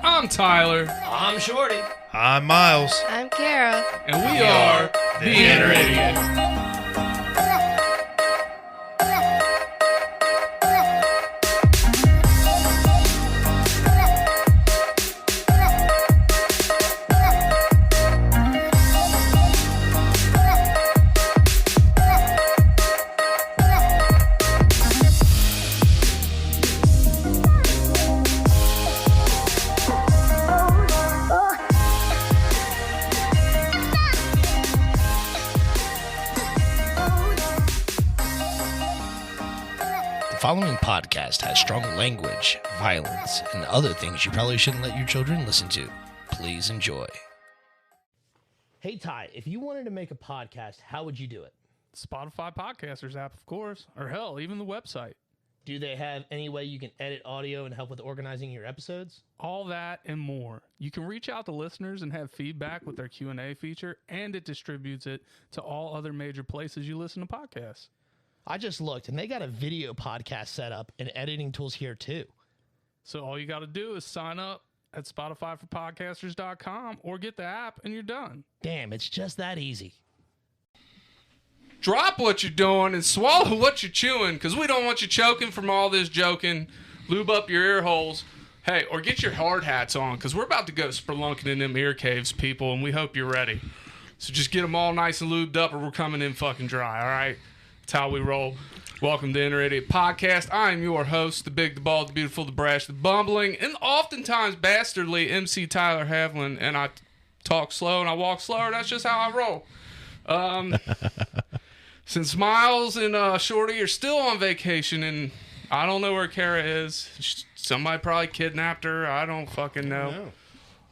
I'm Tyler. I'm Shorty. I'm Myles. I'm Kara. And we are the Inner Idiot. The following podcast has strong language, violence, and other things you probably shouldn't let your children listen to. Please enjoy. Hey, Ty, if you wanted to make a podcast, how would you do it? Spotify Podcasters app, of course. Or hell, even the website. Do they have any way you can edit audio and help with organizing your episodes? All that and more. You can reach out to listeners and have feedback with their Q&A feature, and it distributes it to all other major places you listen to podcasts. I just looked, and they got a video podcast set up and editing tools here, too. So all you got to do is sign up at SpotifyForPodcasters.com or get the app, and you're done. Damn, it's just that easy. Drop what you're doing and swallow what you're chewing, because we don't want you choking from all this joking. Lube up your ear holes. Hey, or get your hard hats on, because we're about to go spelunking in them ear caves, people, and we hope you're ready. So just get them all nice and lubed up, or we're coming in fucking dry, all right? That's how we roll. Welcome to Inner Idiot Podcast. I am your host, the big, the bald, the beautiful, the brash, the bumbling, and oftentimes bastardly MC Tyler Havlin, and I talk slow and I walk slower. That's just how I roll. Since Myles and Shorty are still on vacation, and I don't know where Kara is. Somebody probably kidnapped her. I don't fucking know.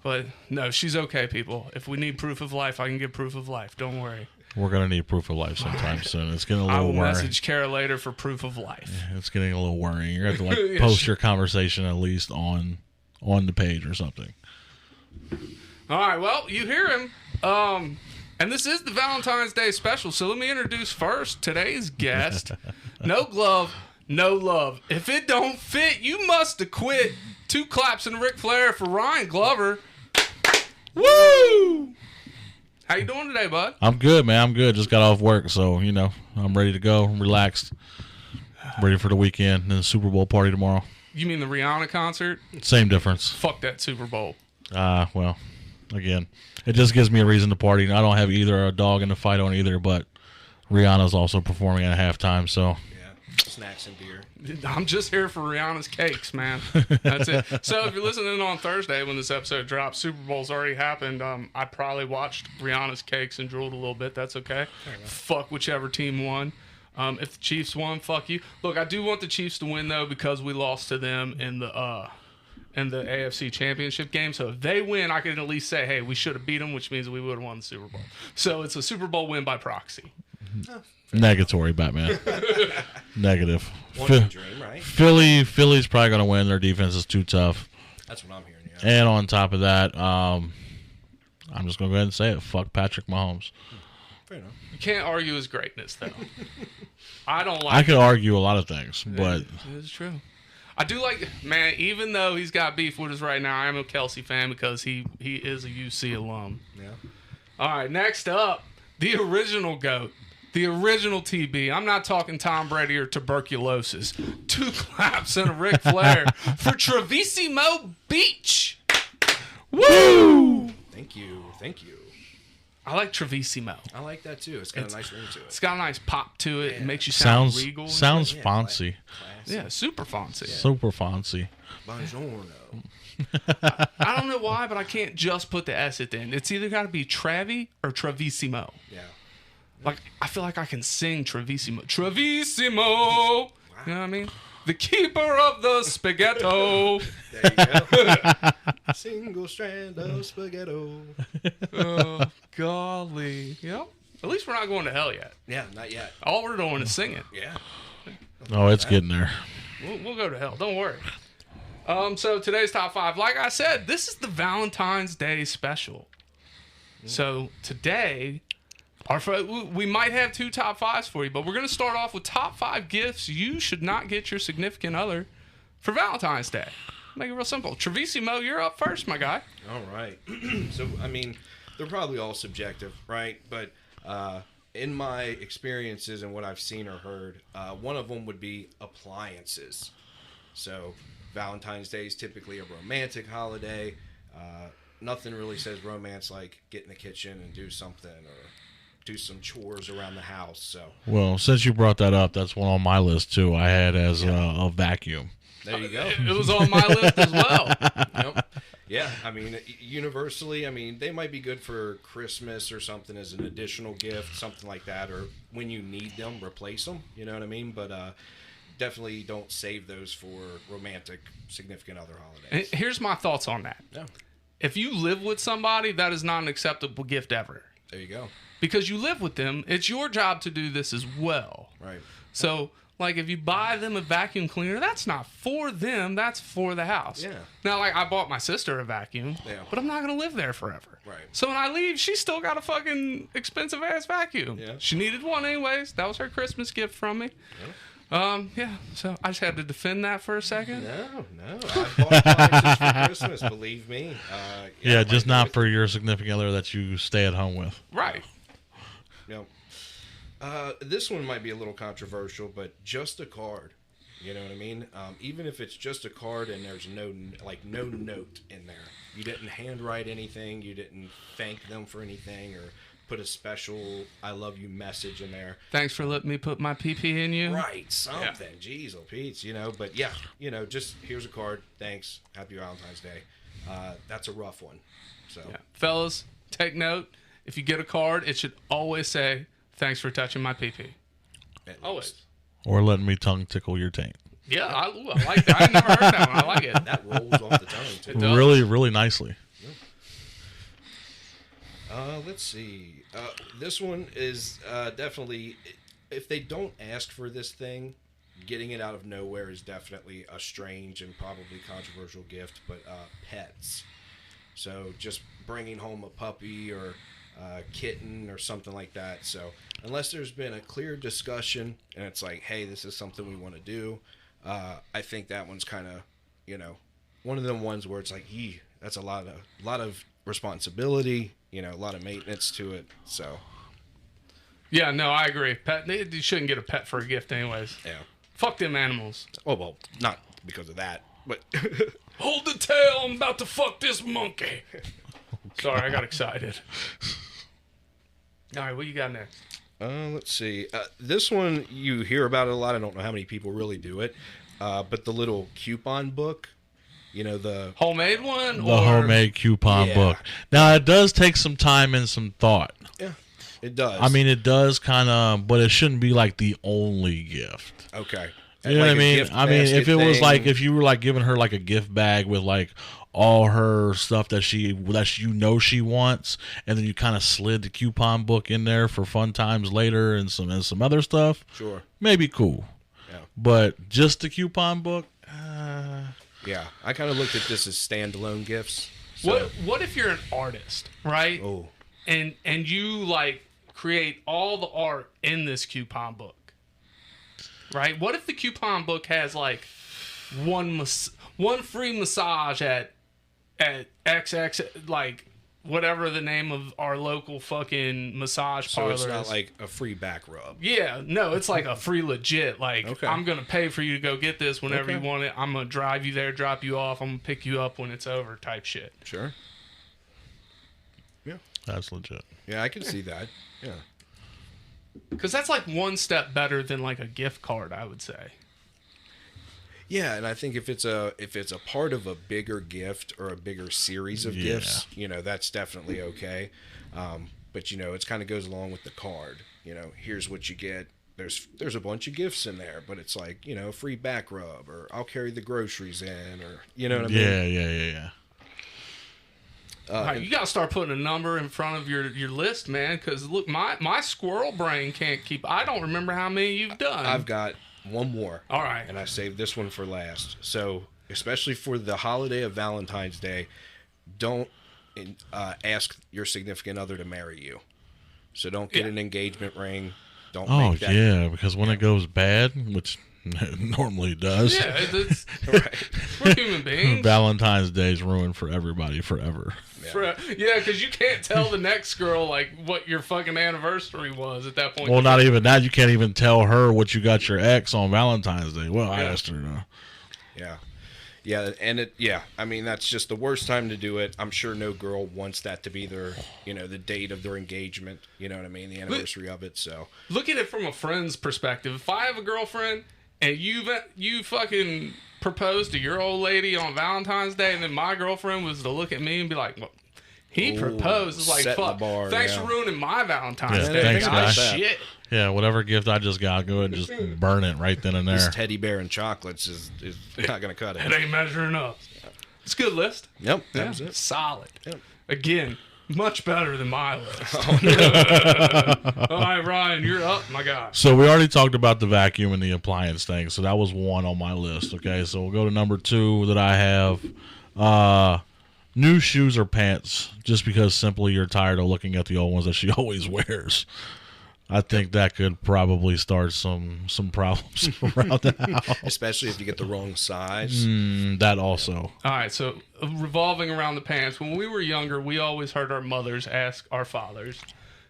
But no, she's okay, people. If we need proof of life, I can give proof of life. Don't worry. We're going to need proof of life sometime soon. It's getting a little I will worrying. message Kara later for proof of life. It's getting a little worrying. You're going to have to like post your conversation at least on the page or something. All right, well, you hear him. And this is the Valentine's Day special, so let me introduce first today's guest. No glove, no love. If it don't fit, you must have quit. 2 claps and Ric Flair for Ryan Glover. Woo! How you doing today, bud? I'm good, man. I'm good. Just got off work, so, you know, I'm ready to go. I'm relaxed. Ready for the weekend and the Super Bowl party tomorrow. You mean the Rihanna concert? Same difference. Fuck that Super Bowl. Well, again, it just gives me a reason to party. I don't have either a dog in the fight on either, but Rihanna's also performing at halftime, so. Snacks and beer. I'm just here for Rihanna's cakes, man. That's it. So if you're listening on Thursday when this episode drops, Super Bowl's already happened. I probably watched Rihanna's cakes and drooled a little bit. That's okay. Fuck whichever team won. If the Chiefs won, fuck you. Look, I do want the Chiefs to win, though, because we lost to them in the AFC Championship game. So if they win, I can at least say, hey, we should have beat them, which means we would have won the Super Bowl. So it's a Super Bowl win by proxy. Negatory, Batman. Negative. Dream, right? Philly's probably going to win. Their defense is too tough. That's what I'm hearing, yeah. And on top of that, I'm just going to go ahead and say it. Fuck Patrick Mahomes. Fair enough. You can't argue his greatness, though. I don't like I could argue a lot of things, but... It's true. I do like, man, even though he's got beef with us right now, I am a Kelsey fan because he is a UC alum. Yeah. All right, next up, the original GOAT. The original TB. I'm not talking Tom Brady or tuberculosis. 2 claps and a Ric Flair for Travismo Beach. Woo! Thank you. I like Travismo. I like that too. It's got a nice ring to it. It's got a nice pop to it. Yeah. It makes you sound regal. Sounds fancy. Yeah, super fancy. Super fancy. Buongiorno. I don't know why, but I can't just put the S at the end. It's either got to be Travi or Travismo. Yeah. Like, I feel like I can sing Travismo. Travismo! Wow. You know what I mean? The keeper of the spaghetto. There you go. Single strand of spaghetto. Oh, golly. Yep. At least we're not going to hell yet. Yeah, not yet. All we're doing is singing. Yeah. Oh, it's getting there. We'll go to hell. Don't worry. So today's top 5. Like I said, this is the Valentine's Day special. So today... we might have 2 top 5s for you, but we're going to start off with top 5 gifts you should not get your significant other for Valentine's Day. Make it real simple. Travismo, you're up first, my guy. All right. So, I mean, they're probably all subjective, right? But in my experiences and what I've seen or heard, one of them would be appliances. So, Valentine's Day is typically a romantic holiday. Nothing really says romance like get in the kitchen and do something or do some chores around the house. So, Well, since you brought that up, that's one on my list too. I had as a vacuum. there you go. It was on my list as well. Yep. Yeah, I mean, universally, I mean, they might be good for Christmas or something as an additional gift, something like that, or when you need them, replace them, you know what I mean? But definitely don't save those for romantic, significant other holidays. And here's my thoughts on that. Yeah, If you live with somebody, that is not an acceptable gift ever. there you go. Because you live with them, it's your job to do this as well. Right. So, like, if you buy them a vacuum cleaner, that's not for them, that's for the house. Yeah. Now, like, I bought my sister a vacuum, Yeah. but I'm not going to live there forever. Right. So when I leave, she's still got a fucking expensive-ass vacuum. Yeah. She needed one anyways. That was her Christmas gift from me. Yeah, so I just had to defend that for a second. No. I bought appliances for Christmas, believe me. Yeah, just might not do it. for your significant other that you stay at home with. Right. Yep. This one might be a little controversial, but just a card. You know what I mean? Even if it's just a card and there's no note in there. You didn't handwrite anything. You didn't thank them for anything or put a special "I love you" message in there. Thanks for letting me put my PP in you. Right, something. Jeez, oh Pete's, But yeah, just here's a card. Thanks. Happy Valentine's Day. That's a rough one. So Yeah. Fellas, take note. If you get a card, it should always say, "Thanks for touching my PP." at Always. least. Or letting me tongue tickle your taint. Yeah, I like that. I never heard that one. I like it. That rolls off the tongue too. It does. Really, really nicely. Let's see. This one is definitely, if they don't ask for this thing, getting it out of nowhere is definitely a strange and probably controversial gift. But pets. So just bringing home a puppy or a kitten or something like that. So unless there's been a clear discussion and it's like, hey, this is something we want to do, I think that one's kind of, one of them ones where it's like, that's a lot of responsibility, a lot of maintenance to it. So Yeah, no, I agree. Pet, you shouldn't get a pet for a gift anyways. yeah. Fuck them animals. Oh well, not because of that, but Hold the tail, I'm about to fuck this monkey. Sorry, I got excited. All right, what you got next? let's see. This one you hear about it a lot. I don't know how many people really do it, but the little coupon book. The Homemade one? The homemade coupon Yeah. book. Now, it does take some time and some thought. yeah, it does. I mean, it does kind of, but it shouldn't be like the only gift. okay. You know Like what I a mean? gift I mean, if basket it was thing. like, if you were like giving her like a gift bag with like all her stuff that she wants, and then you kind of slid the coupon book in there for fun times later and some other stuff, Sure. maybe cool. Yeah. But just the coupon book, Yeah, I kind of looked at this as standalone gifts. So, What if you're an artist, right? Oh, And you like create all the art in this coupon book, right? What if the coupon book has like one free massage at XX, like whatever the name of our local fucking massage so parlor it's not is. like a free back rub. Yeah, no, it's like a free legit. Like, Okay. I'm going to pay for you to go get this whenever Okay. you want it. I'm going to drive you there, drop you off. I'm going to pick you up when it's over type shit. Sure. that's legit. Yeah, I can see that. Yeah. Because that's like one step better than like a gift card, I would say. Yeah, and I think if it's a part of a bigger gift or a bigger series of Yeah. gifts, that's definitely okay. But it kind of goes along with the card. Here's what you get. There's a bunch of gifts in there, but it's like a free back rub, or I'll carry the groceries in, or you know what I mean. Yeah. All right, you got to start putting a number in front of your list, man. Because look, my squirrel brain can't keep. I don't remember how many you've done. I've got one more. All right. And I saved this one for last. So, especially for the holiday of Valentine's Day, don't ask your significant other to marry you. So don't get Yeah. an engagement ring. Don't Oh make that. yeah, because when it goes bad, which It normally does. Yeah, it's we're human beings. Valentine's Day's ruined for everybody forever. Yeah, because you can't tell the next girl like what your fucking anniversary was at that point. Well, not even that. You can't even tell her what you got your ex on Valentine's Day. Well, I asked her to. Yeah. Yeah, and I mean, that's just the worst time to do it. I'm sure no girl wants that to be their, the date of their engagement. You know what I mean? The anniversary of it. So look at it from a friend's perspective. If I have a girlfriend and you fucking proposed to your old lady on Valentine's Day, and then my girlfriend was to look at me and be like, well, he proposed. It's like, fuck, bar, thanks for ruining my Valentine's Day. Thanks, guys. Shit. Yeah, whatever gift I just got, go ahead and just burn it right then and there. This teddy bear and chocolates is not going to cut it. It ain't measuring up. It's a good list. Yep, that was it. Solid. Yep. Again, much better than my list. All right, Ryan, you're up, my guy. So we already talked about the vacuum and the appliance thing, so that was one on my list. Okay, so we'll go to number 2 that I have. New shoes or pants, just because simply you're tired of looking at the old ones that she always wears. I think that could probably start some problems around the house. Especially if you get the wrong size. That also. All right, so revolving around the pants. When we were younger, we always heard our mothers ask our fathers,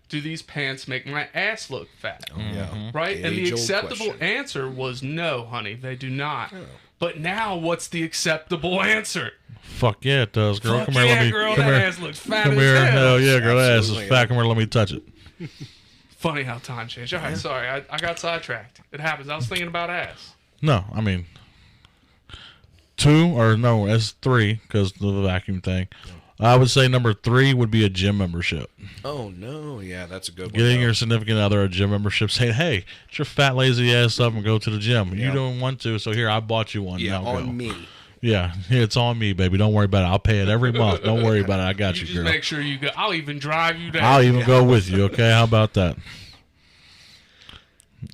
do these pants make my ass look fat? Yeah. Right? And the age-old acceptable question. answer was no, honey, they do not. Oh. But now, what's the acceptable answer? Fuck yeah, it does, girl. Fuck Come here, yeah, let me. girl, come that here. ass looks fat Come as here. hell. Hell yeah, girl, that ass is Absolutely, fat. Come here, let me touch it. Funny how time changed. All right, sorry, I got sidetracked. It happens. I was thinking about ass. No, I mean, 2 or no, it's 3 because of the vacuum thing. I would say number 3 would be a gym membership. Oh, no. Yeah, that's a good one. Getting your significant other a gym membership, saying, hey, get your fat, lazy ass up and go to the gym. You don't want to, so here, I bought you one. Yeah, now on go. me. Yeah, it's on me, baby. Don't worry about it. I'll pay it every month. Don't worry about it. I got you, just girl. make sure you go. I'll even drive you down. I'll even go with you, okay? How about that?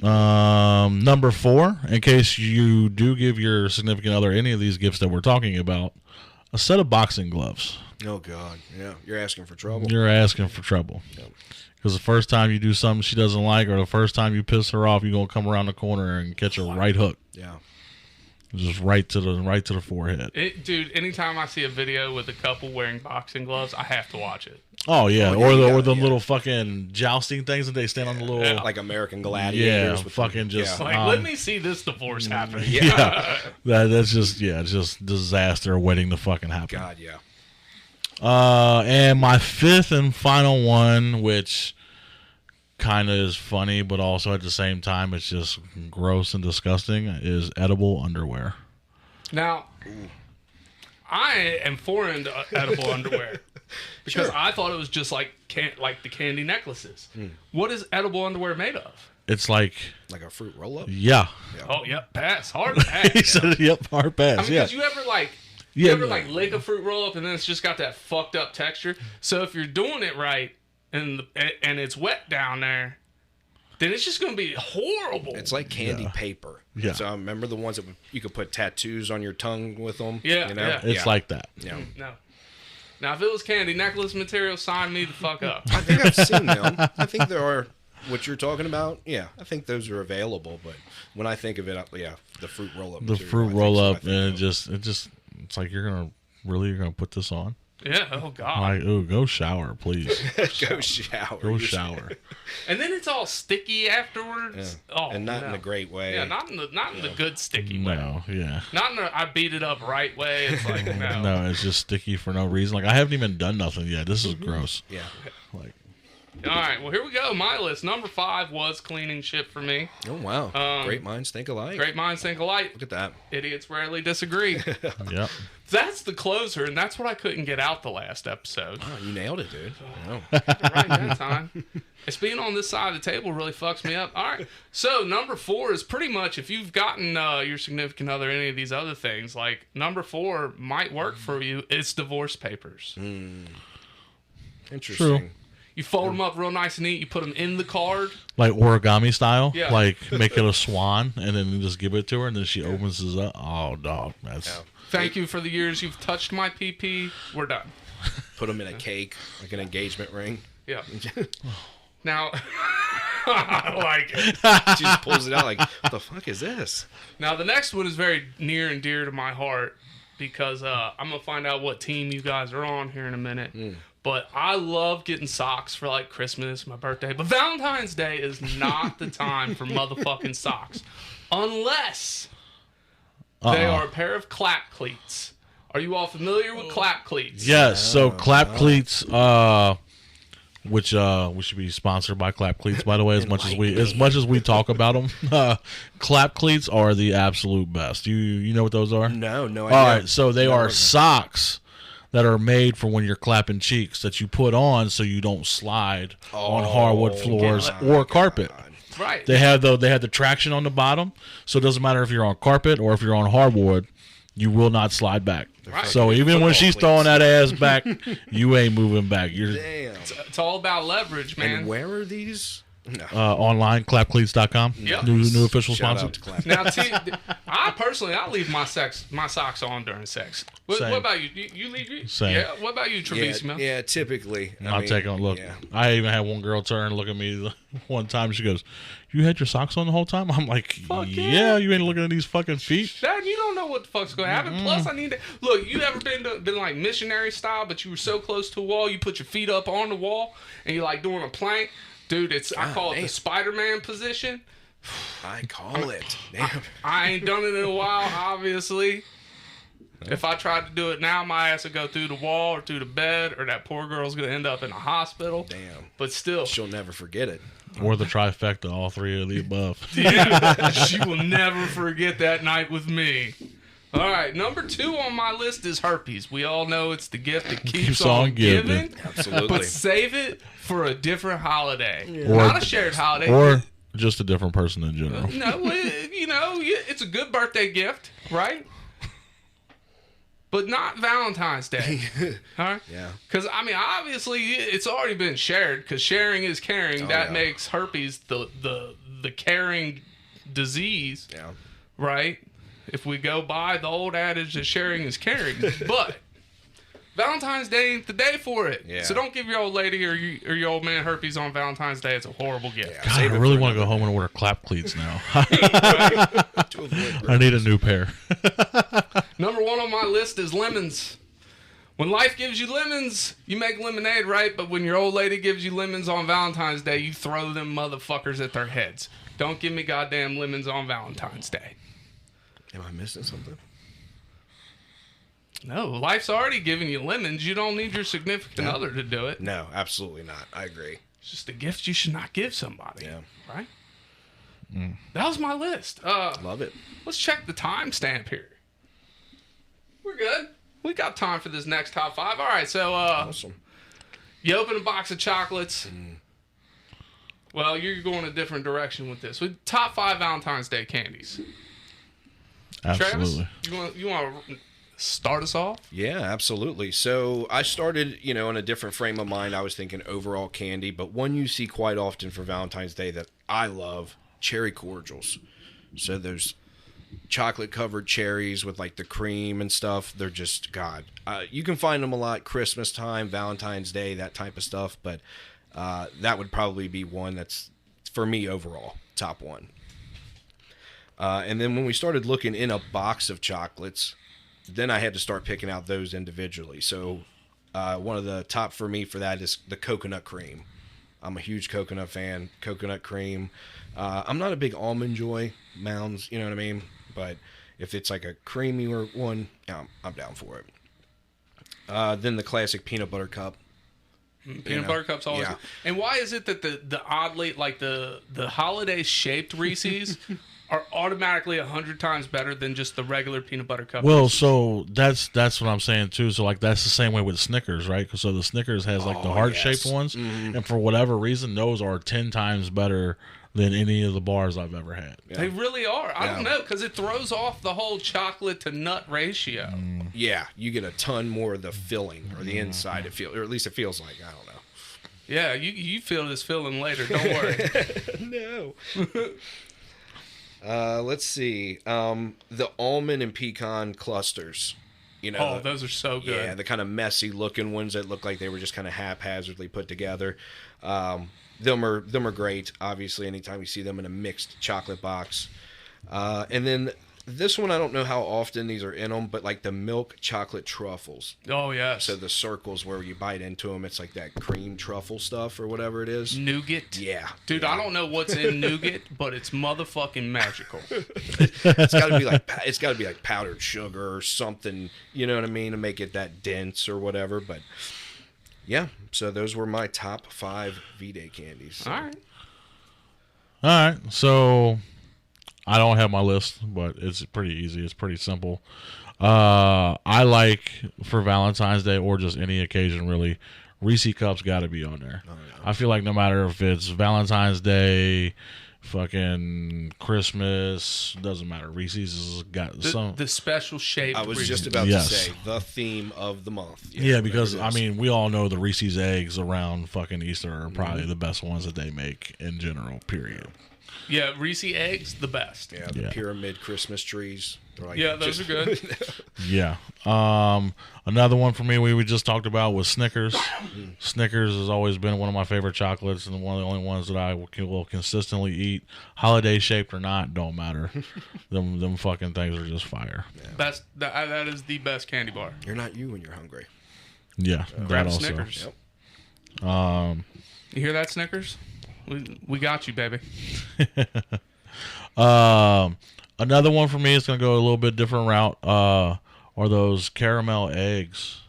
Number 4, in case you do give your significant other any of these gifts that we're talking about, a set of boxing gloves. Oh, God. Yeah, you're asking for trouble. You're asking for trouble. Because the first time you do something she doesn't like, or the first time you piss her off, you're going to come around the corner and catch a right hook. Yeah. Just right to the forehead. Dude, anytime I see a video with a couple wearing boxing gloves, I have to watch it. Oh yeah, Oh, yeah, or the yeah. little fucking jousting things that they stand on the little Like American Gladiators. yeah, with fucking just Like, let me see this divorce happen. yeah. That's just just disaster waiting to fucking happen. God, yeah. And my 5th and final one, which kind of is funny, but also at the same time it's just gross and disgusting, is edible underwear. Now, I am for edible underwear because I thought it was just like the candy necklaces. What is edible underwear made of? It's like a fruit roll-up? yeah. Oh, yep, pass. Hard pass. He said, yep, hard pass. I mean, yeah. because you ever like... Yeah, You ever like lick a fruit roll up and then it's just got that fucked up texture? So if you're doing it right and it's wet down there, then it's just going to be horrible. It's like candy paper. Yeah. So I remember the ones that you could put tattoos on your tongue with them. Yeah, You know? yeah. It's like that. Yeah. No. Now, if it was candy necklace material, sign me the fuck up. I think I've seen them. I think there are what you're talking about. Yeah, I think those are available. But when I think of it, yeah, the fruit roll up. The fruit roll up, and it's like you're gonna put this on. Yeah, oh God. Like, ooh, go shower, please. Go shower. Go shower. And then it's all sticky afterwards. Yeah. Oh, And not in no. a great way. Yeah, not in the good sticky way. No, yeah. Not in the I beat it up right way. It's like, no. No, it's just sticky for no reason. Like I haven't even done nothing yet. This is gross. Yeah. Like All right, well, here we go. My list. Number 5 was cleaning shit for me. Oh, wow. Great minds think alike. Great minds think alike. Look at that. Idiots rarely disagree. yep. That's the closer, and that's what I couldn't get out the last episode. Oh, you nailed it, dude. Oh. Right that time. It's being on this side of the table really fucks me up. All right. So number 4 is pretty much if you've gotten your significant other any of these other things, like number 4 might work for you. It's divorce papers. Interesting. True. You fold them up real nice and neat. You put them in the card. Like origami style. Yeah. Like make it a swan and then you just give it to her and then she opens it up. Oh dog. That's Thank you for the years you've touched my PP. We're done. Put them in a cake, like an engagement ring. Yeah. Now, I like it. She just pulls it out like, what the fuck is this? Now, the next one is very near and dear to my heart because I'm going to find out what team you guys are on here in a minute. But I love getting socks for, like, Christmas, my birthday. But Valentine's Day is not the time for motherfucking socks. Unless they are a pair of clap cleats. Are you all familiar with clap cleats? Yes. So clap cleats, which we should be sponsored by clap cleats, by the way. As much as we talk about them, clap cleats are the absolute best. You know what those are? No idea. All right. So they are socks that are made for when you're clapping cheeks that you put on so you don't slide on hardwood floors or carpet. Right. They have the traction on the bottom, so it doesn't matter if you're on carpet or if you're on hardwood, you will not slide back. Right. So even when she's throwing that ass back, you ain't moving back. You're Damn. It's all about leverage, man. And where are these? No. Online, clapcleats.com. Yep. New official Shout sponsor. out to Clap. Now, I leave my socks on during sex. What Same. about you? You leave your Same. Yeah. What about you, Travismo? Yeah, typically. I'll take a look. Yeah. I even had one girl turn and look at me one time. She goes, "You had your socks on the whole time?" I'm like, Fuck yeah, you ain't looking at these fucking feet. Dad, you don't know what the fuck's going to happen. Plus, I need to look. You ever been like missionary style, but you were so close to a wall, you put your feet up on the wall, and you're like doing a plank, dude. I call it the Spider-Man position. I call it. Damn. I ain't done it in a while, obviously. If I tried to do it now, my ass would go through the wall or through the bed, or that poor girl's gonna end up in a hospital. Damn. But still, She'll never forget it. Or the trifecta, all three of the above. yeah, she will never forget that night with me. All right, number 2 on my list is herpes. We all know it's the gift that keeps on giving. Absolutely. But save it for a different holiday, Or- not a shared holiday. Or just a different person in general. No, it's a good birthday gift, right? But not Valentine's Day. All right? Yeah. Because, I mean, obviously, it's already been shared, because sharing is caring. That yeah. makes herpes the caring disease, right? If we go by the old adage that sharing is caring. But Valentine's Day ain't the day for it. Yeah. So don't give your old lady or your old man herpes on Valentine's Day. It's a horrible gift. Yeah. God, Save I it really for want to go another home and order clap cleats now. To avoid I need a new pair. Number 1 on my list is lemons. When life gives you lemons, you make lemonade, right? But when your old lady gives you lemons on Valentine's Day, you throw them motherfuckers at their heads. Don't give me goddamn lemons on Valentine's Day. Am I missing something? No, life's already giving you lemons. You don't need your significant other to do it. No, absolutely not. I agree. It's just a gift you should not give somebody. Yeah. Right? That was my list. Love it. Let's check the timestamp here. We're good. We got time for this next top 5. All right, so Awesome. you open a box of chocolates. Well, you're going a different direction with this. With top 5 Valentine's Day candies. Absolutely. Travis, you want to start us off? Yeah, absolutely. So I started, in a different frame of mind. I was thinking overall candy, but one you see quite often for Valentine's Day that I love, cherry cordials. So there's chocolate-covered cherries with, like, the cream and stuff. They're just, God. You can find them a lot Christmas time, Valentine's Day, that type of stuff, but that would probably be one that's, for me, overall, top 1. And then when we started looking in a box of chocolates, then I had to start picking out those individually. So one of the top for me for that is the coconut cream. I'm a huge coconut fan. Coconut cream. I'm not a big Almond Joy mounds, you know what I mean? But if it's like a creamier one, I'm down for it. Then the classic peanut butter cup. Peanut butter cups always. Yeah. And why is it that the oddly, like the holiday shaped Reese's are automatically 100 times better than just the regular peanut butter cup? Well, Reese's? so that's what I'm saying too. So like that's the same way with Snickers, right? So the Snickers has like the heart-shaped ones, and for whatever reason, those are 10 times better than any of the bars I've ever had. They really are. I don't know, because it throws off the whole chocolate to nut ratio. Yeah, you get a ton more of the filling or the inside. It feels, or at least it feels like. I don't know. Yeah, you feel this feeling later. Don't worry. No. Let's see. The almond and pecan clusters. Oh, those are so good. Yeah, the kind of messy looking ones that look like they were just kind of haphazardly put together. Them are great. Obviously, anytime you see them in a mixed chocolate box. And then this one, I don't know how often these are in them, but like the milk chocolate truffles. Oh, yes. So the circles where you bite into them, it's like that cream truffle stuff or whatever it is. Nougat. Yeah. Dude, I don't know what's in nougat, but it's motherfucking magical. It's got to be like powdered sugar or something, you know what I mean, to make it that dense or whatever. But yeah, so those were my top 5 V-Day candies. So. All right. So I don't have my list, but it's pretty easy. It's pretty simple. I like, for Valentine's Day or just any occasion really, Reese Cups got to be on there. Oh, yeah. I feel like no matter if it's Valentine's Day, fucking Christmas, doesn't matter. Reese's has got the special shape. I was just about to say the theme of the month. Yeah, because I mean, we all know the Reese's eggs around fucking Easter are probably the best ones that they make in general. Period. Yeah, Reese eggs, the best. Yeah, the pyramid Christmas trees. Like those are good. Yeah. Another one for me we just talked about was Snickers. Snickers has always been one of my favorite chocolates and one of the only ones that I will consistently eat. Holiday shaped or not, don't matter. them fucking things are just fire. Yeah. That is the best candy bar. You're not you when you're hungry. Yeah, grab also. Snickers. Yep. You hear that, Snickers? We got you, baby. Another one for me is going to go a little bit different route. Are those caramel eggs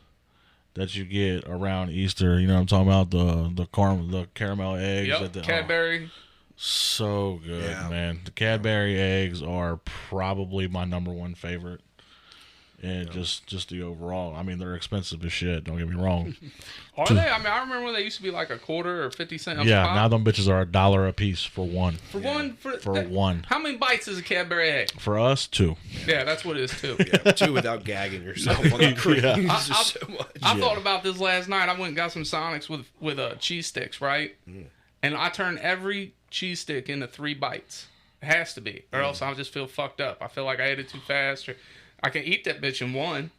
that you get around Easter? You know what I'm talking about? The caramal eggs. Yep, Cadbury. So good, man. The Cadbury eggs are probably my number one favorite. And just the overall. I mean, they're expensive as shit. Don't get me wrong. Are they? I mean, I remember when they used to be like a quarter or 50 cents. Yeah, now them bitches are $1 a piece for one. For one? For one. How many bites is a Cadbury egg? For us, 2. Yeah, that's what it is, too. Yeah, 2 without gagging yourself on the cream. I thought about this last night. I went and got some Sonics with cheese sticks, right? And I turned every cheese stick into 3 bites. It has to be. Or else I'll just feel fucked up. I feel like I ate it too fast. Or I can eat that bitch in 1.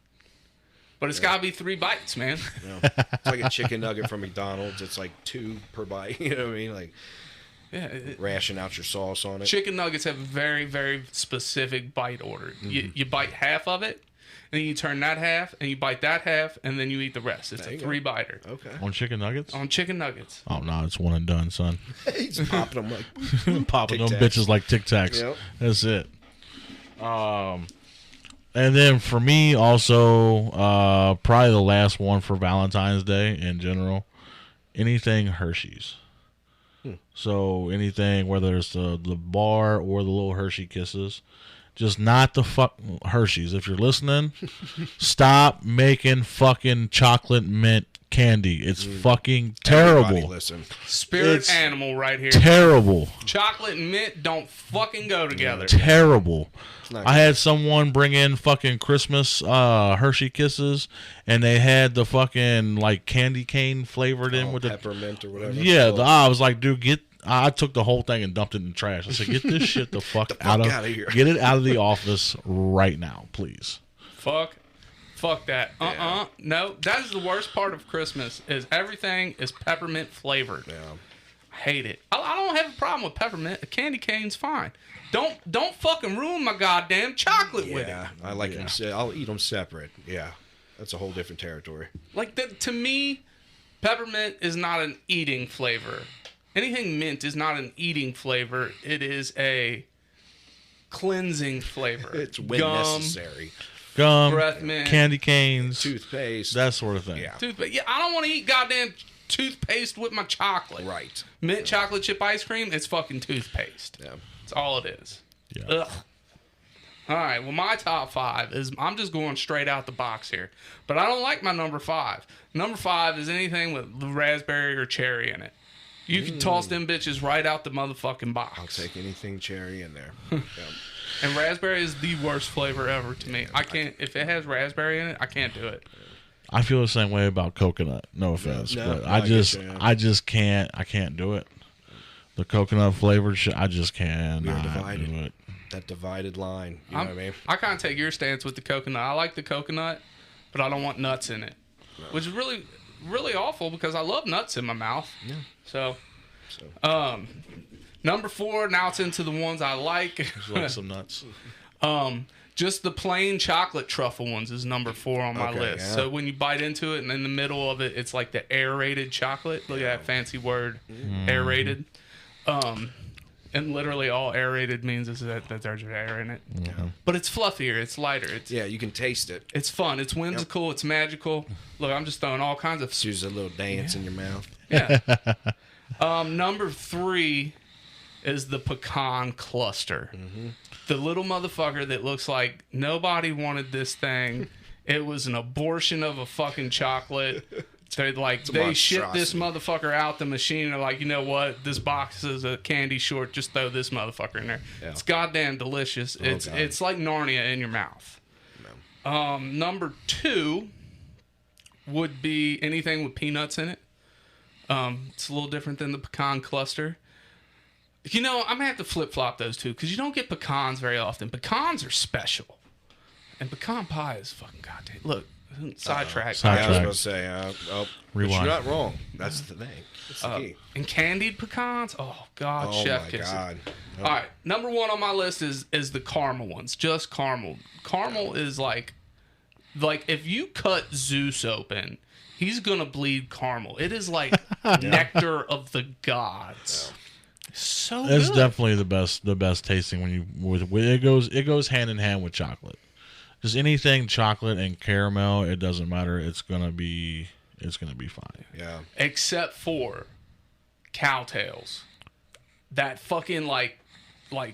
But it's got to be 3 bites, man. Yeah. It's like a chicken nugget from McDonald's. It's like 2 per bite. You know what I mean? Like, ration out your sauce on it. Chicken nuggets have a very, very specific bite order. You bite half of it, and then you turn that half, and you bite that half, and then you eat the rest. It's a 3-biter. Okay. On chicken nuggets? On chicken nuggets. Oh, no, it's one and done, son. He's popping them like popping them bitches like Tic Tacs. Yep. That's it. And then for me, also, probably the last one for Valentine's Day in general, anything Hershey's. So anything, whether it's the bar or the little Hershey Kisses, just not the fuck Hershey's. If you're listening, stop making fucking chocolate mint candy. It's fucking terrible. Listen. Spirit animal right here. Terrible. Chocolate and mint don't fucking go together. Terrible. I had someone bring in fucking Christmas Hershey Kisses, and they had the fucking like candy cane flavored in with peppermint or whatever. Yeah, I was like, dude, I took the whole thing and dumped it in the trash. I said, get this shit the fuck out of here. Get it out of the office right now, please. Fuck that. No, that is the worst part of Christmas is everything is peppermint flavored. Yeah. I hate it. I don't have a problem with peppermint. A candy cane's fine. Don't fucking ruin my goddamn chocolate with it. Yeah, I like them. I'll eat them separate. Yeah, that's a whole different territory. Like to me, peppermint is not an eating flavor. Anything mint is not an eating flavor. It is a cleansing flavor. It's when necessary. Gum, breath mint, candy canes, toothpaste, that sort of thing. Yeah. Toothpaste. Yeah, I don't want to eat goddamn toothpaste with my chocolate. Right. Mint chocolate chip ice cream, it's fucking toothpaste. Yeah. That's all it is. Yeah. Ugh. All right, well, my top 5 is, I'm just going straight out the box here. But I don't like my number 5. Number 5 is anything with raspberry or cherry in it. You can toss them bitches right out the motherfucking box. I'll take anything cherry in there. Yeah. And raspberry is the worst flavor ever to me. I can't, if it has raspberry in it, I can't do it. I feel the same way about coconut. No offense, but I just can't. I can't do it. The coconut flavored shit, I just can't do it. That divided line. You know what I mean? I kind of take your stance with the coconut. I like the coconut, but I don't want nuts in it, which is really, really awful because I love nuts in my mouth. Yeah. So, number 4. Now it's into the ones I like. Just like some nuts. Just the plain chocolate truffle ones is number 4 on my list. Yeah. So when you bite into it, and in the middle of it, it's like the aerated chocolate. Look at that fancy word, aerated. And literally all aerated means is that there's air in it. Yeah. But it's fluffier. It's lighter. You can taste it. It's fun. It's whimsical. Yep. It's magical. Look, I'm just throwing all kinds of... Use a little dance in your mouth. Yeah. Number 3 is the pecan cluster. Mm-hmm. The little motherfucker that looks like nobody wanted this thing. It was an abortion of a fucking chocolate. They shit this motherfucker out the machine. They're like, you know what? This box is a candy short. Just throw this motherfucker in there. Yeah. It's goddamn delicious. It's like Narnia in your mouth. No. Number 2 would be anything with peanuts in it. It's a little different than the pecan cluster. You know, I'm gonna have to flip-flop those two because you don't get pecans very often. Pecans are special, and pecan pie is fucking goddamn. Look, sidetrack. I was gonna say, Rewind. But you're not wrong. That's the thing. That's the key. And candied pecans. Oh God, chef kiss. God. All right, number 1 on my list is the caramel ones. Just caramel. Caramel is like if you cut Zeus open, he's gonna bleed caramel. It is like nectar of the gods. Yeah. So it's good. Definitely the best tasting it goes hand in hand with chocolate. Just anything chocolate and caramel, it doesn't matter. It's gonna be fine. Yeah. Except for cowtails. That fucking like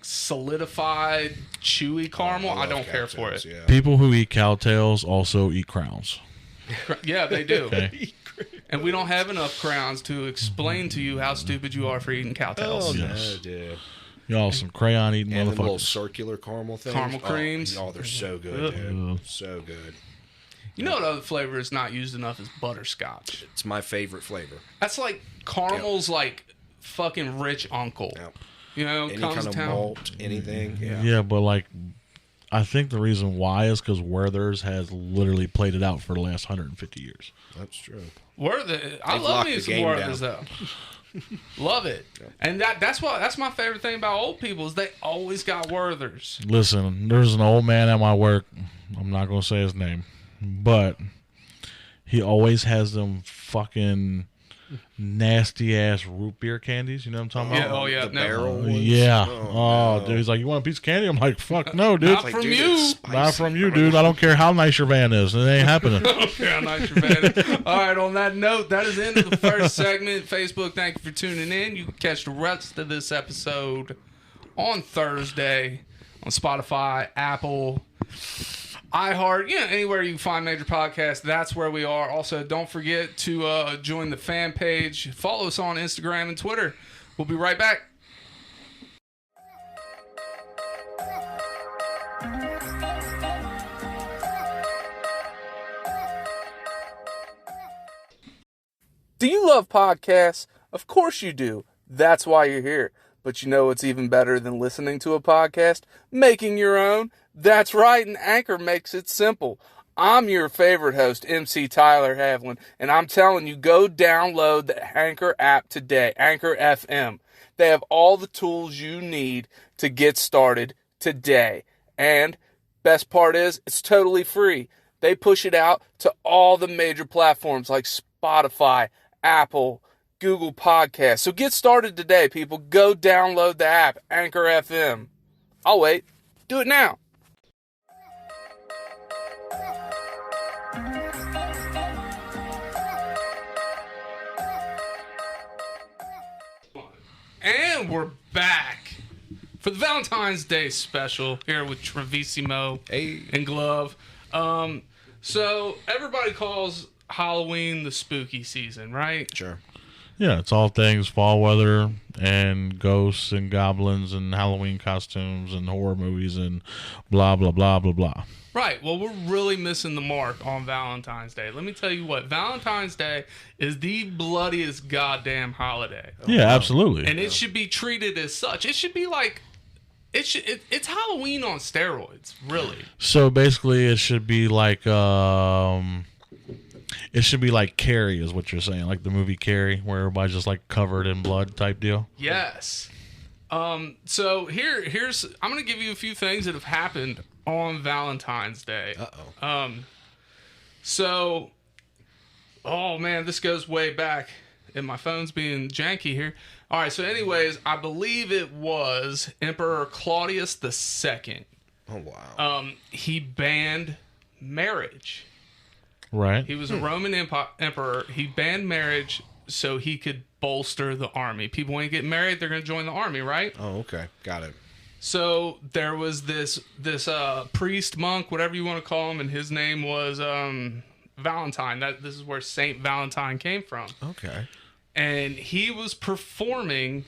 solidified chewy caramel. I don't care for it. Yeah. People who eat cowtails also eat crowns. Yeah, they do. Okay. And we don't have enough crowns to explain to you how stupid you are for eating cowtails. Oh, Yes. no, dude. Y'all some crayon eating And the little motherfuckers. circular caramel things. Caramel creams. Oh, they're so good, dude. So good. You know what other flavor is not used enough is butterscotch. It's my favorite flavor. That's like caramel's like fucking rich uncle. Yep. You know, Any comes kind of to town. malt, anything. Yeah, but like, I think the reason why is because Werther's has literally played it out for the last 150 years. That's true. I love me some Werther's though. Love it. Yeah. And that's my favorite thing about old people is they always got Werther's. Listen, there's an old man at my work. I'm not gonna say his name, but he always has them fucking nasty ass root beer candies. You know what I'm talking about? Yeah. Oh yeah. The barrel ones? Yeah. Oh, no. Dude. He's like, you want a piece of candy? I'm like, fuck no, dude. Not from you. Not from you, dude. I don't care how nice your van is. It ain't happening. I don't care how nice your van is. All right. On that note, that is the end of the first segment. Facebook, thank you for tuning in. You can catch the rest of this episode on Thursday on Spotify, Apple, iHeart, anywhere you can find major podcasts, that's where we are. Also, don't forget to join the fan page. Follow us on Instagram and Twitter. We'll be right back. Do you love podcasts? Of course you do. That's why you're here. But you know what's even better than listening to a podcast? Making your own. That's right, and Anchor makes it simple. I'm your favorite host, MC Tyler Havlin, and I'm telling you, go download the Anchor app today, Anchor FM. They have all the tools you need to get started today. And best part is, it's totally free. They push it out to all the major platforms like Spotify, Apple, Google Podcasts. So get started today, people. Go download the app, Anchor FM. I'll wait. Do it now. And we're back for the Valentine's Day special here with Travismo and Glove. So everybody calls Halloween the spooky season, right? Sure. Yeah, it's all things fall weather and ghosts and goblins and Halloween costumes and horror movies and blah, blah, blah, blah, blah. Right. Well, we're really missing the mark on Valentine's Day. Let me tell you what. Valentine's Day is the bloodiest goddamn holiday. Yeah, absolutely. And it should be treated as such. It should be like it's Halloween on steroids, really. So basically, it should be like Carrie, is what you're saying, like the movie Carrie, where everybody's just like covered in blood type deal. Yes. So here's I'm gonna give you a few things that have happened on Valentine's Day. So, oh man, this goes way back, and my phone's being janky here. All right, so anyways, I believe it was Emperor Claudius II. Oh wow. He banned marriage. Right. He was a Roman emperor. He banned marriage so he could bolster the army. People, when you get married, they're going to join the army, right? Oh, okay. Got it. So there was this priest, monk, whatever you want to call him, and his name was Valentine. This is where Saint Valentine came from. Okay. And he was performing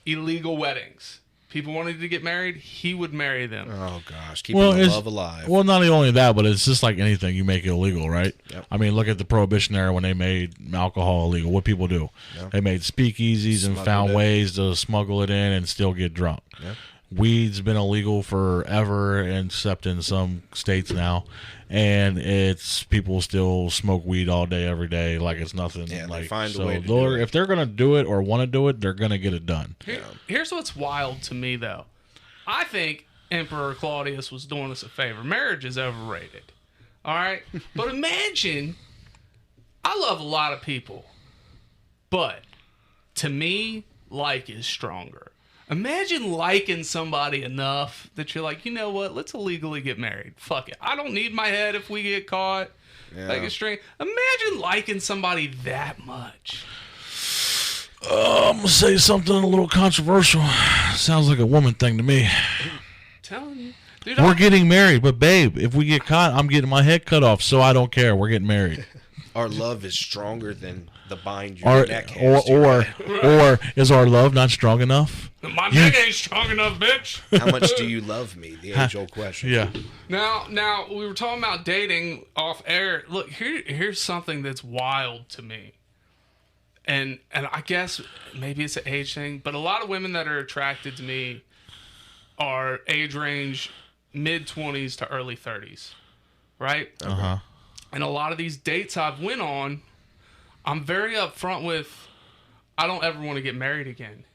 illegal weddings. People wanted to get married, he would marry them. Oh gosh, keeping the love alive. Well, not only that, but it's just like anything, you make it illegal, right? Yep. I mean, look at the Prohibition era when they made alcohol illegal. What people do? Yep. They made speakeasies and found ways to smuggle it in and still get drunk. Yep. Weed's been illegal forever, except in some states now, and it's people still smoke weed all day, every day, like it's nothing. Yeah, like, they find so a way to do it. if they're gonna do it or want to do it, they're gonna get it done. Here's what's wild to me, though. I think Emperor Claudius was doing us a favor. Marriage is overrated. All right? But imagine, I love a lot of people, but to me, like is stronger. Imagine liking somebody enough that you're like, you know what? Let's illegally get married. Fuck it. I don't need my head if we get caught. Yeah. Like a string. Imagine liking somebody that much. I'm gonna say something a little controversial. Sounds like a woman thing to me. Telling you. Dude, We're getting married, but babe, if we get caught, I'm getting my head cut off, so I don't care. We're getting married. Our love is stronger than the bind your neck has. Or is our love not strong enough? My neck ain't strong enough, bitch. How much do you love me? The age-old question. Yeah. Now we were talking about dating off air. Look, here's something that's wild to me. And I guess maybe it's an age thing, but a lot of women that are attracted to me are age range mid-20s to early 30s, right? Uh-huh. And a lot of these dates I've went on, I'm very upfront with, I don't ever want to get married again.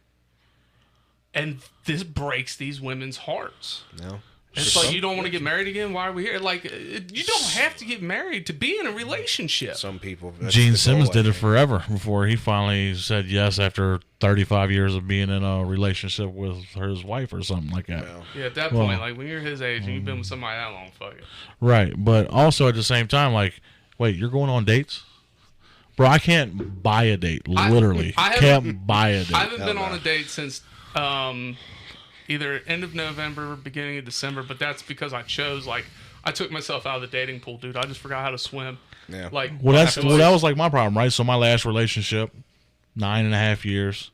And this breaks these women's hearts. No. It's like, you don't want to get married again? Why are we here? Like, you don't have to get married to be in a relationship. Some people. Gene Simmons did it forever before he finally said yes after 35 years of being in a relationship with his wife or something like that. Yeah, at that point, like when you're his age and you've been with somebody that long, fuck it. Right, but also at the same time, like, wait, you're going on dates? Bro, I can't buy a date, literally. I can't buy a date. I haven't been on a date since either end of November, beginning of December, but that's because I chose, like, I took myself out of the dating pool, dude. I just forgot how to swim. Yeah. Like, Well, that was like my problem, right? So my last relationship, 9.5 years.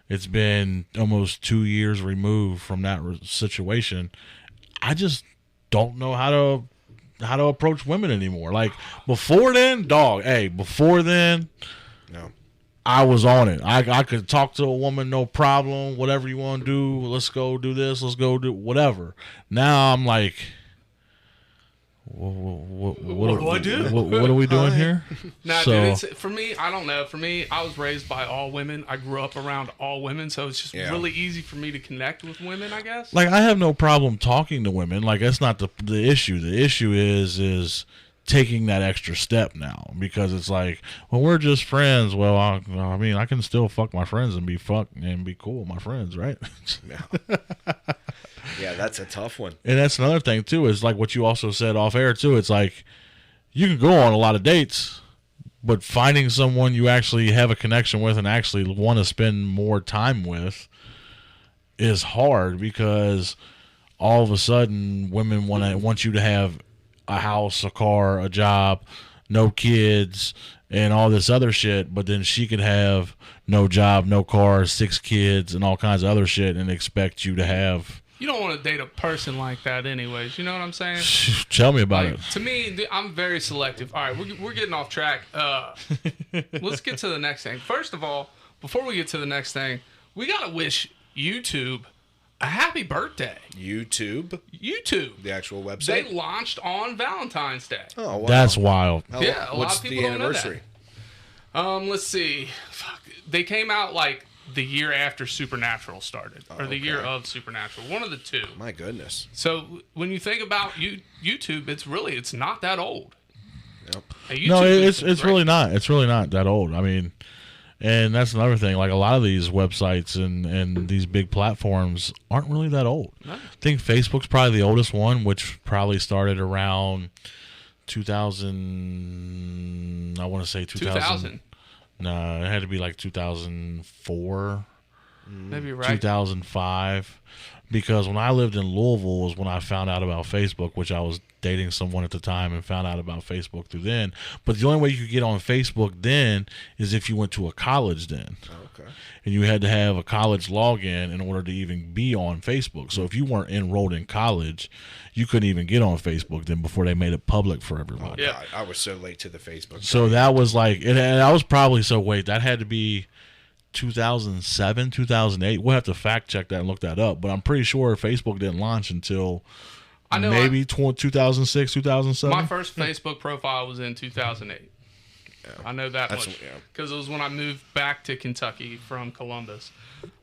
It's been almost 2 years removed from that situation. I just don't know how to approach women anymore. Like before then, before then, No. I was on it. I could talk to a woman, no problem. Whatever you want to do, let's go do this. Let's go do whatever. Now I'm like, what do I do? What are we doing here? Nah, dude, for me, I don't know. For me, I was raised by all women. I grew up around all women, so it's just really easy for me to connect with women, I guess. Like, I have no problem talking to women. Like, that's not the issue. The issue is taking that extra step now, because it's like, well, we're just friends. Well, I mean, I can still fuck my friends and be cool with my friends, right? Yeah, that's a tough one. And that's another thing too, is like what you also said off air too. It's like, you can go on a lot of dates, but finding someone you actually have a connection with and actually want to spend more time with is hard, because all of a sudden women want you to have a house, a car, a job, no kids, and all this other shit, but then she could have no job, no car, 6 kids, and all kinds of other shit, and expect you to have... You don't want to date a person like that anyways. You know what I'm saying? Tell me about it. To me, I'm very selective. All right, we're getting off track. Let's get to the next thing. First of all, before we get to the next thing, we got to wish YouTube a happy birthday. YouTube, YouTube. the actual website. They launched on Valentine's Day. Oh, wow. That's wild. Yeah, a lot What's of people the don't know that. anniversary? Let's see. Fuck. They came out like the year after Supernatural started, or the year of Supernatural. One of the two. My goodness. So when you think about YouTube, it's not that old. Yep. No, it's great. really not. It's really not that old. I mean, and that's another thing. Like a lot of these websites and these big platforms aren't really that old. No. I think Facebook's probably the oldest one, which probably started around 2000. I want to say 2000. No, it had to be like 2004. Maybe right. 2005. Because when I lived in Louisville was when I found out about Facebook, which I was dating someone at the time and found out about Facebook through then. But the only way you could get on Facebook then is if you went to a college then. Okay. And you had to have a college login in order to even be on Facebook. So if you weren't enrolled in college, you couldn't even get on Facebook then before they made it public for everybody. Yeah. God, I was so late to the Facebook. So that was like, and I was probably that had to be 2007, 2008. We'll have to fact check that and look that up. But I'm pretty sure Facebook didn't launch until maybe 2006, 2007. My first Facebook profile was in 2008. Yeah. I know that That's- much yeah. because it was when I moved back to Kentucky from Columbus.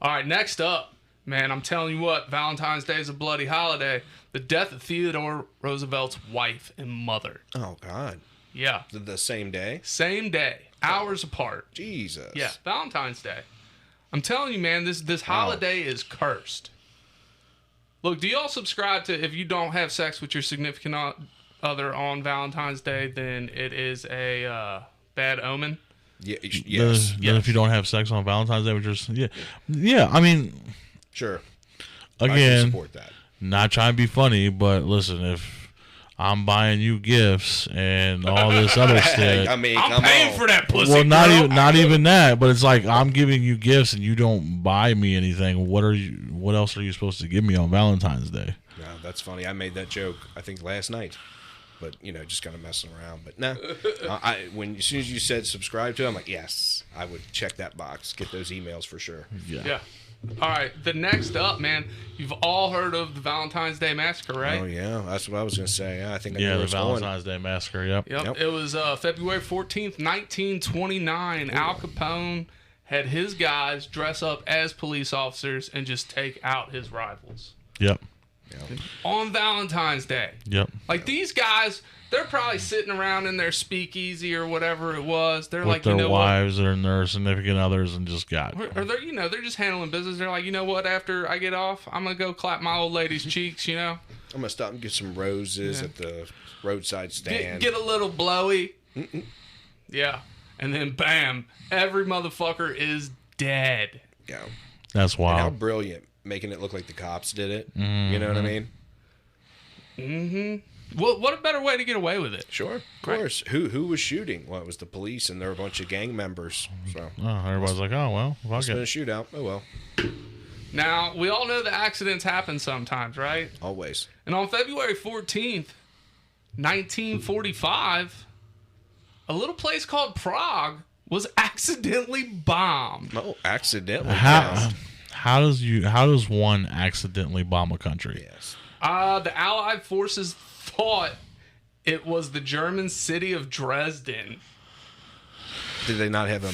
All right, next up, man, I'm telling you what, Valentine's Day is a bloody holiday. The death of Theodore Roosevelt's wife and mother. Oh, God. Yeah, The same day? same day, hours apart. Jesus. Yeah, Valentine's Day. I'm telling you, man, this holiday is cursed. Look, do y'all subscribe to if you don't have sex with your significant other on Valentine's Day, then it is a bad omen? Yeah, yes. Then if you don't have sex on Valentine's Day, which is yeah. I mean, Sure. I can again, support that. not trying to be funny, but listen, if I'm buying you gifts and all this other shit, I mean, I'm come paying on. for that pussy. well, girl. not even that, but it's like I'm giving you gifts and you don't buy me anything. What else are you supposed to give me on Valentine's Day? No, that's funny. I made that joke, I think, last night. But, just kind of messing around. But no, as soon as you said subscribe to it, I'm like, yes, I would check that box. Get those emails for sure. Yeah. All right, the next up, man, you've all heard of the Valentine's Day Massacre, right? Oh, yeah. That's what I was going to say. I think I know Yeah, where the it's going. Valentine's Day Massacre. Yep. Yep. It was February 14th, 1929. Al Capone had his guys dress up as police officers and just take out his rivals Yep. on Valentine's Day. Yep. Like these guys, they're probably sitting around in their speakeasy or whatever it was. They're With like, their you know wives and their significant others and just got. what? Or they're just handling business. They're like, you know what? After I get off, I'm gonna go clap my old lady's cheeks. I'm going to stop and get some roses at the roadside stand. Get a little blowy. Yeah, and then bam, every motherfucker is dead. Yeah. That's And how wild. brilliant, making it look like the cops did it. You know what I mean? Well, what a better way to get away with it? Sure, of course. Who was shooting? Well, it was the police, and there were a bunch of gang members. So Oh, everybody's like, oh well, fuck it's been a it. shootout. Oh well, Now, we all know that accidents happen sometimes, right? always. And on February 14th, 1945, a little place called Prague was accidentally bombed. Oh, accidentally. How does one accidentally bomb a country? Yes. The Allied forces thought it was the German city of Dresden. Did they not have a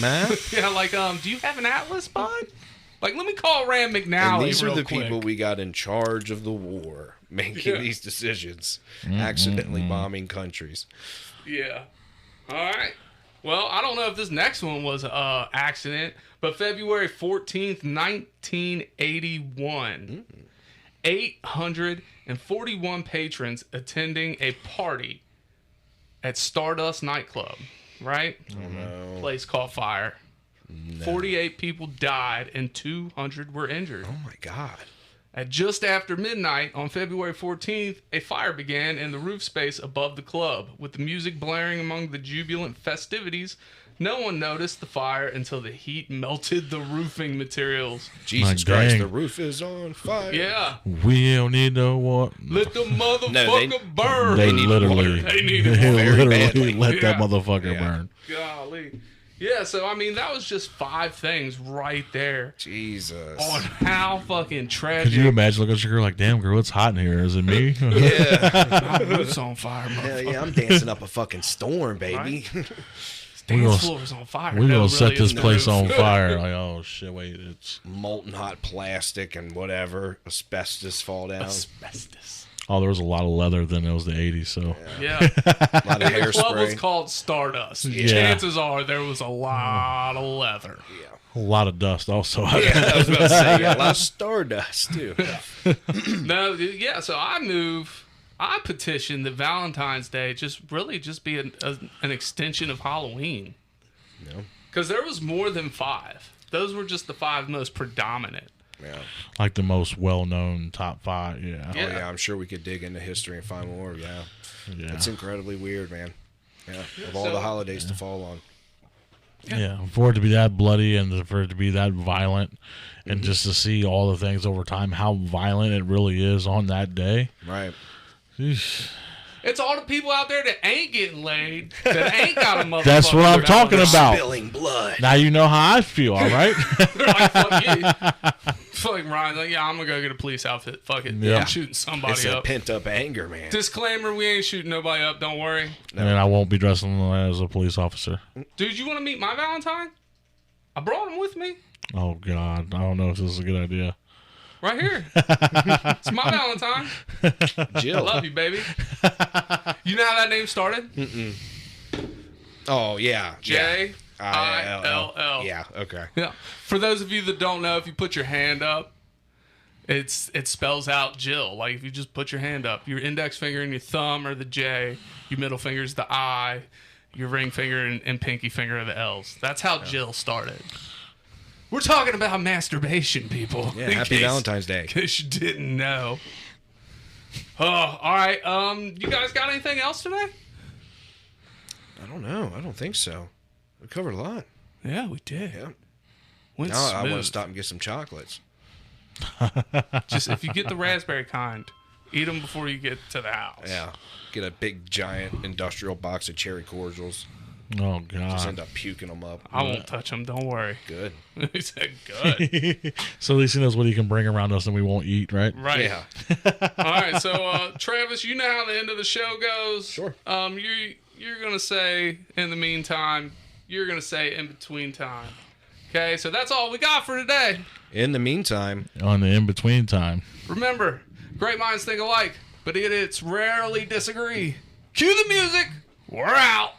map? Yeah, like, do you have an atlas, bud? Like, let me call Rand McNally And these are real the quick. people we got in charge of the war, making these decisions, accidentally bombing countries. Yeah. All right. Well, I don't know if this next one was an accident, but February 14th, 1981, 841 patrons attending a party at Stardust nightclub, right? No. Place caught fire. 48 people died and 200 were injured. Oh my God. At just after midnight on February 14th, a fire began in the roof space above the club. With the music blaring among the jubilant festivities, no one noticed the fire until the heat melted the roofing materials. Jesus My Christ, dang. the roof is on fire. Yeah. We don't need no water. Let the motherfucker No, burn. They need literally, water. They need they water. Very literally badly. let that Yeah. motherfucker Yeah. burn. Golly. Yeah, so I mean, that was just 5 things right there Jesus. on how fucking tragic. Could you imagine looking at your girl like, damn, girl, it's hot in here. Is it me? Yeah. My roof's on fire, Hell motherfucker. yeah, I'm dancing up a fucking storm, baby. Dance floor's on fire. We're No, going it to set really this isn't. place on fire. Like, oh, shit, wait. It's. Molten hot plastic and whatever. Asbestos fall down. Asbestos. Oh, there was a lot of leather then. It was the 80s, so. Yeah. A lot of The club was hairspray. called Stardust. Yeah. Chances are there was a lot of leather. A lot of dust also. Yeah, I was about to say, yeah, a lot of stardust, too. No, yeah, so I petitioned that Valentine's Day just be an extension of Halloween. No. Because there was more than 5. Those were just the 5 most predominant. Yeah. Like the most well-known top 5, yeah. Oh, yeah, I'm sure we could dig into history and find more, yeah. Yeah. It's incredibly weird, man. Yeah, of all so- the holidays to fall on. Yeah, for it to be that bloody and for it to be that violent, and just to see all the things over time, how violent it really is on that day. Right. Eesh. It's all the people out there that ain't getting laid, that ain't got a motherfucker. That's what I'm talking about. Spilling blood. Now you know how I feel, all right? They're like, fuck you. Fuck Ryan's like, yeah, I'm gonna go get a police outfit. Fuck it. Yeah. I'm shooting somebody It's a up. pent-up anger, man. Disclaimer, we ain't shooting nobody up, don't worry. And I won't be dressing as a police officer. Dude, you wanna meet my Valentine? I brought him with me. Oh, God. I don't know if this is a good idea. Right here. It's my Valentine. I Jill. love you, baby. You know how that name started? Oh, yeah. J-I-L-L. Yeah, okay. Yeah. For those of you that don't know, if you put your hand up, it spells out Jill. Like if you just put your hand up, your index finger and your thumb are the J, your middle finger is the I, your ring finger and pinky finger are the L's. That's how Jill started. We're talking about masturbation, people. Yeah, happy Valentine's Day. In case you didn't know. Oh, all right. You guys got anything else today? I don't know. I don't think so. We covered a lot. Yeah, we did. Yeah. Went Now I want smooth. to stop and get some chocolates. Just if you get the raspberry kind, eat them before you get to the house. Yeah. Get a big, giant industrial box of cherry cordials. Oh, Just God. end up puking them up. I won't touch them. Don't worry. Good. He said good. So at least he knows what he can bring around us and we won't eat, right? Right. Yeah. All right. So, Travis, you know how the end of the show goes. Sure. You're gonna say in the meantime. You're gonna say in between time. Okay. So that's all we got for today. In the meantime, On the in-between time. Remember, great minds think alike, but idiots rarely disagree. Cue the music. We're out.